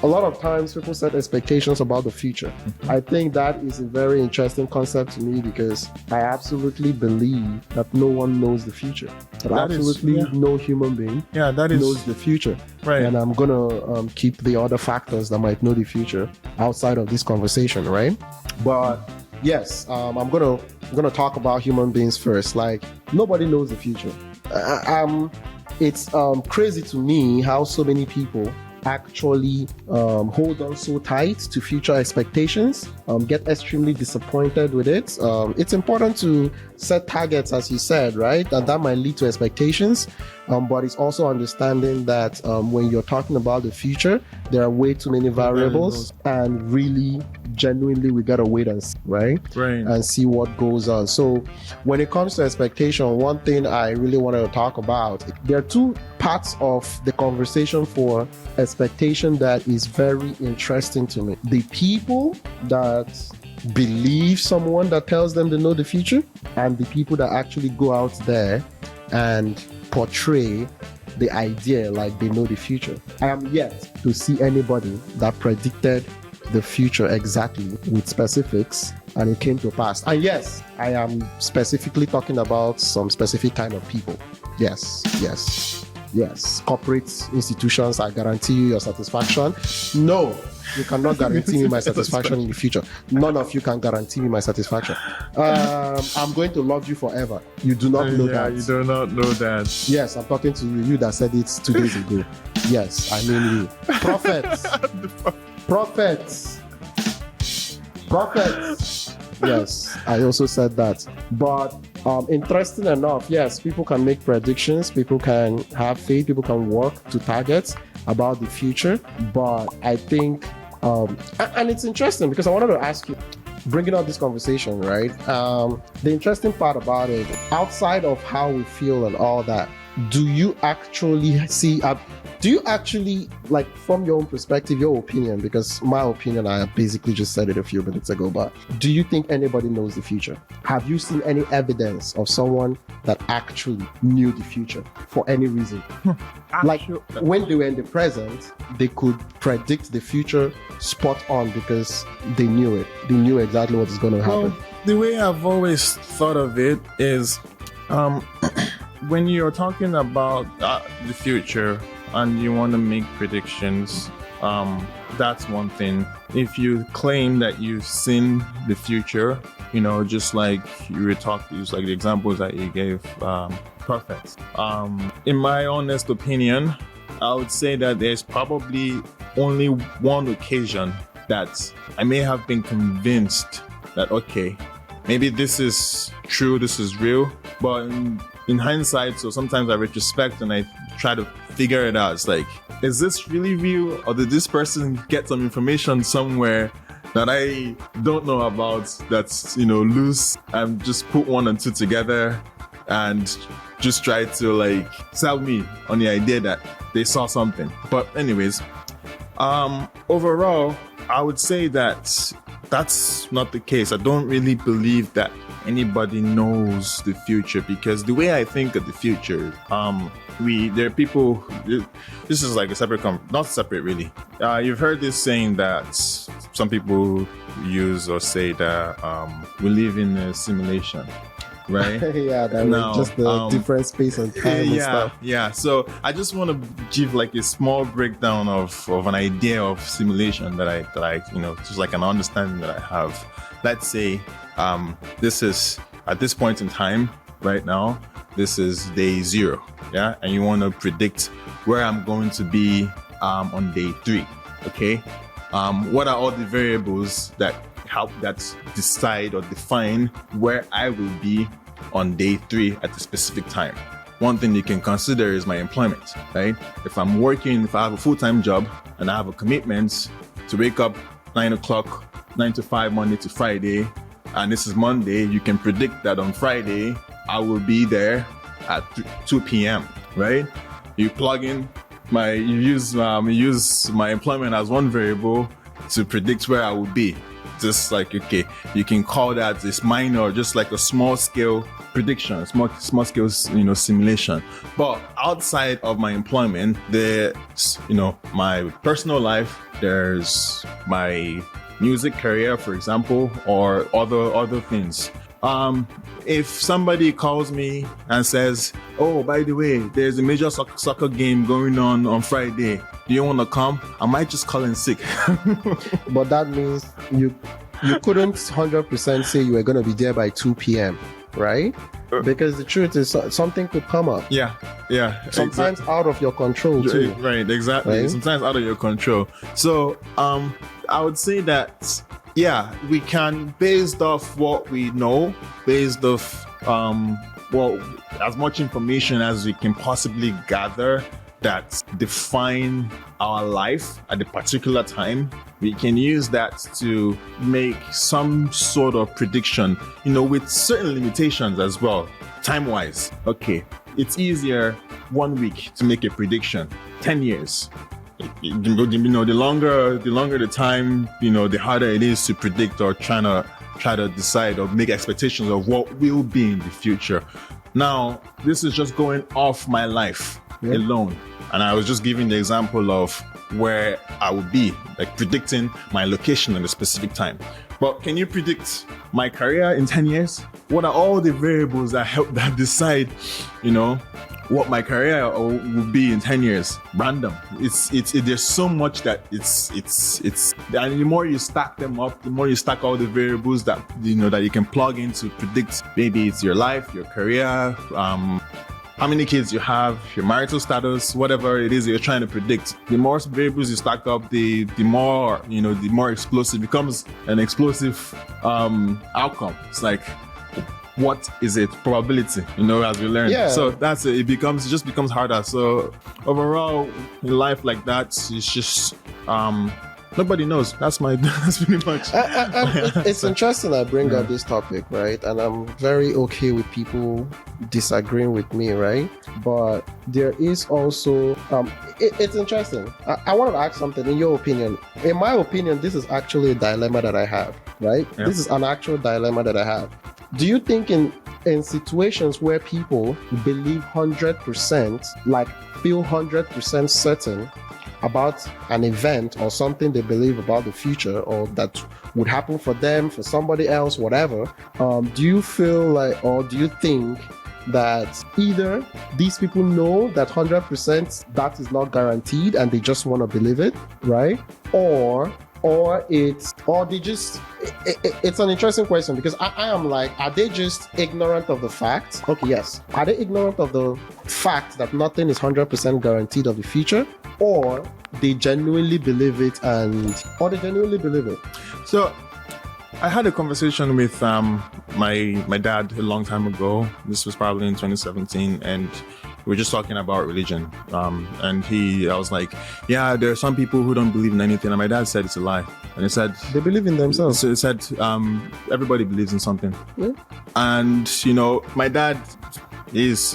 a lot of times people set expectations about the future. I think that is a very interesting concept to me because I absolutely believe that no one knows the future. That absolutely no human being knows the future. Right. And I'm gonna keep the other factors that might know the future outside of this conversation, right? But yes, I'm gonna talk about human beings first. Like, nobody knows the future. It's crazy to me how so many people actually hold on so tight to future expectations, get extremely disappointed with it. It's important to set targets, as you said, right? And that might lead to expectations, but it's also understanding that when you're talking about the future, there are way too many variables, and really, genuinely, we gotta wait and see, right? And see what goes on. So when it comes to expectation, one thing I really wanted to talk about, there are two parts of the conversation for expectation that is very interesting to me. The people that believe someone that tells them they know the future, and the people that actually go out there and portray the idea like they know the future. I am yet to see anybody that predicted the future exactly with specifics and it came to pass. And yes, I am specifically talking about some specific kind of people. Yes. Corporate institutions, I guarantee you your satisfaction. No, you cannot guarantee me my satisfaction in the future. None of you can guarantee me my satisfaction. I'm going to love you forever. You do not know that. You do not know that. Yes, I'm talking to you that said it 2 days ago. Yes, I mean you. Prophets. Yes, I also said that. But interesting enough, yes, people can make predictions, people can have faith, people can work to targets about the future. But I think, and it's interesting because I wanted to ask you, bringing up this conversation, right? The interesting part about it, outside of how we feel and all that, do you actually see, like, from your own perspective, your opinion, because my opinion, I basically just said it a few minutes ago, but do you think anybody knows the future? Have you seen any evidence of someone that actually knew the future for any reason? Like, when they were in the present, they could predict the future spot on because they knew it. They knew exactly what is going to happen. Well, the way I've always thought of it is, when you're talking about the future and you want to make predictions, that's one thing. If you claim that you've seen the future, just like you were talking, just like the examples that you gave, prophets. In my honest opinion, I would say that there's probably only one occasion that I may have been convinced that, okay, maybe this is true, this is real, but in hindsight, so sometimes I retrospect and I try to figure it out. It's like, is this really real, or did this person get some information somewhere that I don't know about that's loose, and just put 1 and 2 together and just try to like sell me on the idea that they saw something. But anyways, overall, I would say that that's not the case. I don't really believe that anybody knows the future, because the way I think of the future, there are people, this is like a separate, not separate really. You've heard this saying that some people use or say that we live in a simulation, right? Yeah, that was just the different space and time and stuff. Yeah. So I just want to give like a small breakdown of an idea of simulation that I just like an understanding that I have. Let's say this is, at this point in time right now, this is day 0, yeah, and you want to predict where I'm going to be on day 3. Okay, what are all the variables that decide or define where I will be on day 3 at a specific time? One thing you can consider is my employment, right? If I have a full-time job and I have a commitment to wake up 9 o'clock, 9 to 5, Monday to Friday, and this is Monday, you can predict that on Friday, I will be there at 2 p.m., right? You plug in you use my employment as one variable to predict where I would be. Just like, okay, you can call that this minor, just like a small scale prediction, small scale, simulation. But outside of my employment, there's, my personal life, there's my music career, for example, or other things. If somebody calls me and says, oh, by the way, there's a major soccer game going on Friday, do you want to come? I might just call in sick. But that means you couldn't 100% say you were going to be there by 2 p.m., right? Because the truth is something could come up. Yeah. Sometimes out of your control too. Right, exactly. Right? Sometimes out of your control. So I would say that, yeah, we can, based off what we know, based off as much information as we can possibly gather that define our life at a particular time, we can use that to make some sort of prediction, with certain limitations as well, time-wise. Okay, it's easier 1 week to make a prediction. 10 years. The longer the time, the harder it is to predict or try to decide or make expectations of what will be in the future. Now, this is just going off my life alone. And I was just giving the example of where I would be, like predicting my location at a specific time. But can you predict my career in 10 years? What are all the variables that decide, what my career will be in 10 years? Random. There's so much that it's and the more you stack them up, the more you stack all the variables that that you can plug in to predict. Maybe it's your life, your career, how many kids you have, your marital status, whatever it is you're trying to predict. The more variables you stack up, the more explosive becomes an explosive outcome. It's like, what is it? Probability, as we learn. Yeah. So that's it. It just becomes harder. So overall, in life like that, it's just nobody knows. That's pretty much. It's interesting I bring up this topic, right? And I'm very okay with people disagreeing with me, right? But there is also it's interesting. I want to ask something. In your opinion, in my opinion, this is actually a dilemma that I have, right? Yeah. This is an actual dilemma that I have. Do you think in situations where people believe 100%, like feel 100% certain about an event or something they believe about the future or that would happen for them, for somebody else, whatever, do you feel like, or do you think that either these people know that 100% that is not guaranteed and they just want to believe it, right? Or it's an interesting question, because I am like, are they just ignorant of the fact? Okay, yes. Are they ignorant of the fact that nothing is 100% guaranteed of the future? Or they genuinely believe it So I had a conversation with my dad a long time ago. This was probably in 2017, and we were just talking about religion. And I was like, yeah, there are some people who don't believe in anything. And my dad said it's a lie. And he said they believe in themselves. So he said everybody believes in something. Yeah. And my dad is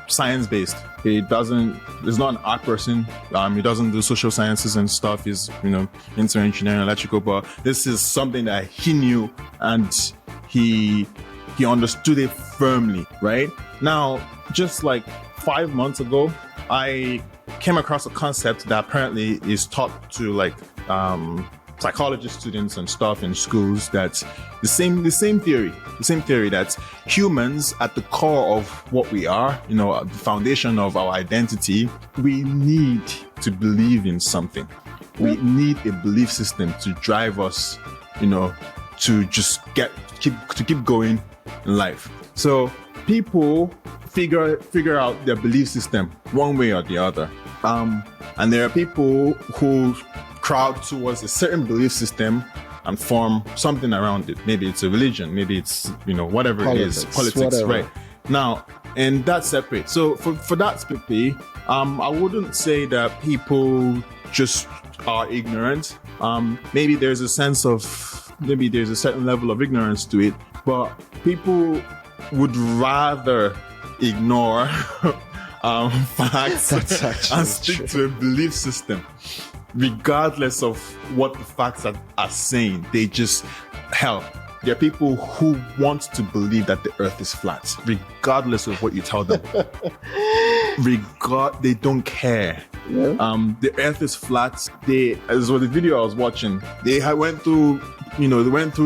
science-based. He's not an art person. He doesn't do social sciences and stuff. He's, into engineering, electrical, but this is something that he knew and he understood it firmly, right? Now, just like 5 months ago, I came across a concept that apparently is taught to psychology students and stuff in schools, that the same theory that humans, at the core of what we are, the foundation of our identity, we need to believe in something. We need a belief system to drive us, to just keep going in life. So people figure out their belief system one way or the other. And there are people who crowd towards a certain belief system and form something around it. Maybe it's a religion, maybe it's, whatever politics, it is, politics, whatever. Right? Now, and that's separate. So for that strictly, I wouldn't say that people just are ignorant. Maybe there's a certain level of ignorance to it, but people would rather ignore facts and stick to a belief system regardless of what the facts are saying. They just help. There are people who want to believe that the earth is flat, regardless of what you tell them. They don't care. Yeah. The earth is flat. As well, the video I was watching, they went through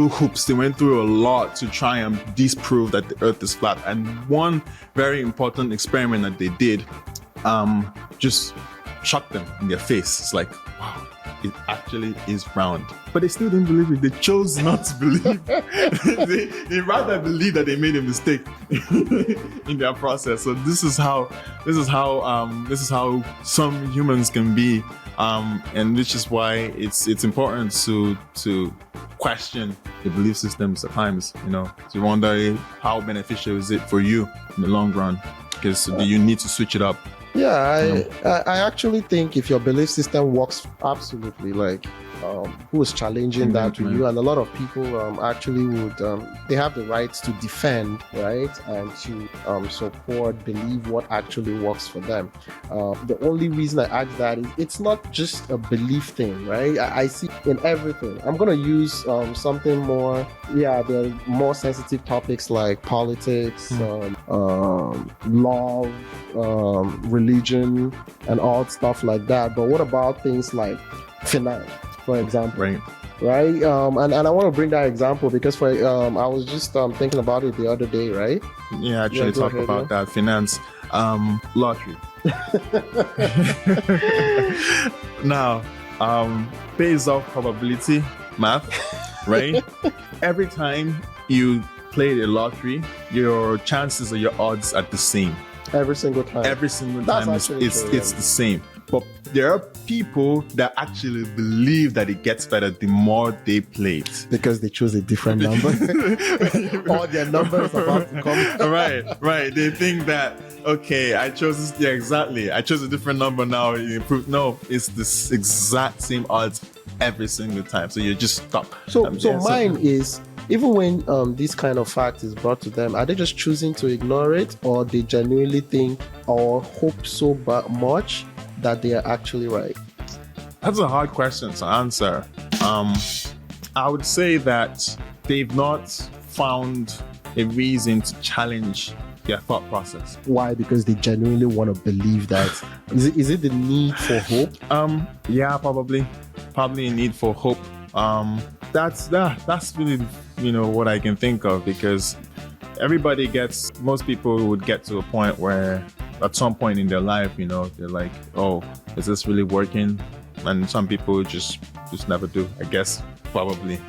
hoops. They went through a lot to try and disprove that the earth is flat. And one very important experiment that they did, just shocked them in their face. It's like, wow, it actually is round. But they still didn't believe it. They chose not to believe. they rather believe that they made a mistake in their process. So this is how some humans can be, and which is why it's important to question the belief systems at times. To wonder how beneficial is it for you in the long run, because you need to switch it up. Yeah, I actually think if your belief system works, absolutely, like who is challenging that to you? And a lot of people actually would, they have the right to defend, right? And to support, believe what actually works for them. The only reason I ask that is it's not just a belief thing, right? I see in everything. I'm going to use something more, there are more sensitive topics like politics, love, religion, and all stuff like that. But what about things like finance, for example? Right. And I want to bring that example because I was just thinking about it the other day, right? Yeah, actually talk about that finance, lottery. Now, based off probability math, right? Every time you play the lottery, your chances or your odds are the same. Every single time. It's the same. But there are people that actually believe that it gets better the more they play it. Because they choose a different number. All their numbers about to come. Right. They think that, okay, I chose this. Yeah, exactly. I chose a different number now. You improve. No, it's the exact same odds every single time. So you're just stuck. So mine is, even when this kind of fact is brought to them, are they just choosing to ignore it, or they genuinely think or hope so much that they are actually right? That's a hard question to answer. I would say that they've not found a reason to challenge their thought process. Why? Because they genuinely want to believe that. Is it the need for hope? Yeah, probably a need for hope. That's really what I can think of, because most people would get to a point where at some point in their life, they're like, oh, is this really working? And some people just never do, I guess, probably.